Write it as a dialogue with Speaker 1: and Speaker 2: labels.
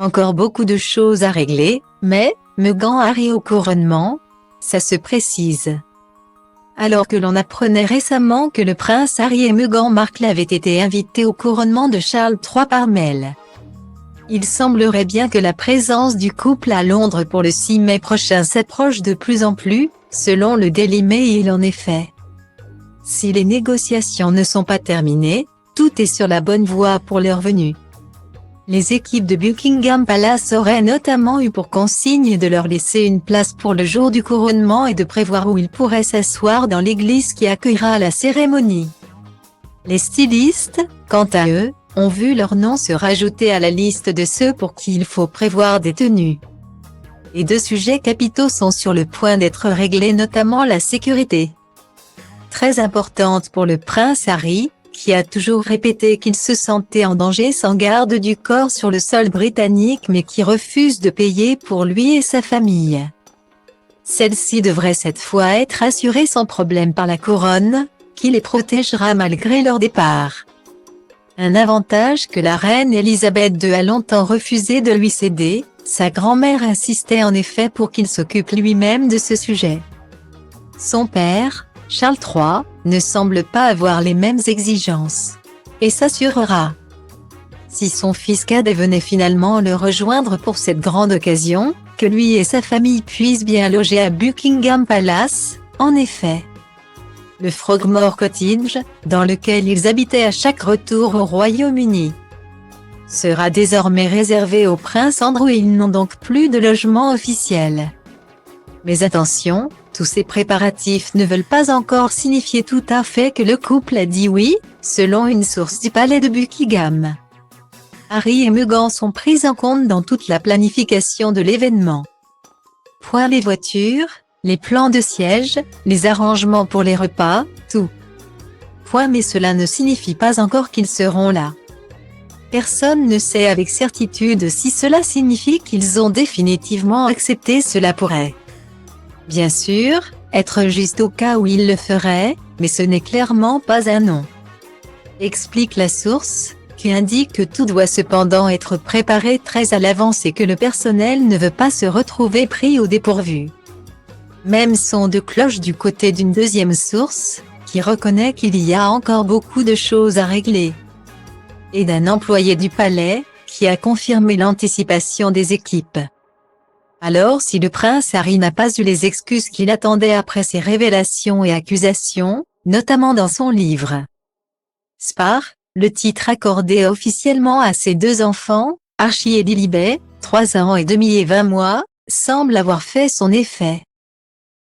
Speaker 1: Encore beaucoup de choses à régler, mais, Meghan Harry au couronnement, ça se précise. Alors que l'on apprenait récemment que le prince Harry et Meghan Markle avaient été invités au couronnement de Charles III par mail. Il semblerait bien que la présence du couple à Londres pour le 6 mai prochain s'approche de plus en plus, selon le Daily Mail en effet. Si les négociations ne sont pas terminées, tout est sur la bonne voie pour leur venue. Les équipes de Buckingham Palace auraient notamment eu pour consigne de leur laisser une place pour le jour du couronnement et de prévoir où ils pourraient s'asseoir dans l'église qui accueillera la cérémonie. Les stylistes, quant à eux, ont vu leur nom se rajouter à la liste de ceux pour qui il faut prévoir des tenues. Et deux sujets capitaux sont sur le point d'être réglés, notamment la sécurité. Très importante pour le prince Harry, qui a toujours répété qu'il se sentait en danger sans garde du corps sur le sol britannique mais qui refuse de payer pour lui et sa famille. Celle-ci devrait cette fois être assurée sans problème par la couronne, qui les protégera malgré leur départ. Un avantage que la reine Elisabeth II a longtemps refusé de lui céder, sa grand-mère insistait en effet pour qu'il s'occupe lui-même de ce sujet. Son père, Charles III, ne semble pas avoir les mêmes exigences. Et s'assurera. Si son fils cadet venait finalement le rejoindre pour cette grande occasion, que lui et sa famille puissent bien loger à Buckingham Palace, en effet. Le Frogmore Cottage, dans lequel ils habitaient à chaque retour au Royaume-Uni, sera désormais réservé au prince Andrew et ils n'ont donc plus de logement officiel. Mais attention, tous ces préparatifs ne veulent pas encore signifier tout à fait que le couple a dit oui, selon une source du palais de Buckingham. Harry et Meghan sont pris en compte dans toute la planification de l'événement. Point les voitures, les plans de siège, les arrangements pour les repas, tout. Point mais cela ne signifie pas encore qu'ils seront là. Personne ne sait avec certitude si cela signifie qu'ils ont définitivement accepté cela pourrait. Bien sûr, être juste au cas où il le ferait, mais ce n'est clairement pas un non. Explique la source, qui indique que tout doit cependant être préparé très à l'avance et que le personnel ne veut pas se retrouver pris au dépourvu. Même son de cloche du côté d'une deuxième source, qui reconnaît qu'il y a encore beaucoup de choses à régler. Et d'un employé du palais, qui a confirmé l'anticipation des équipes. Alors si le prince Harry n'a pas eu les excuses qu'il attendait après ses révélations et accusations, notamment dans son livre Spare, le titre accordé officiellement à ses deux enfants, Archie et Lilibet, 3 ans et demi et 20 mois, semble avoir fait son effet.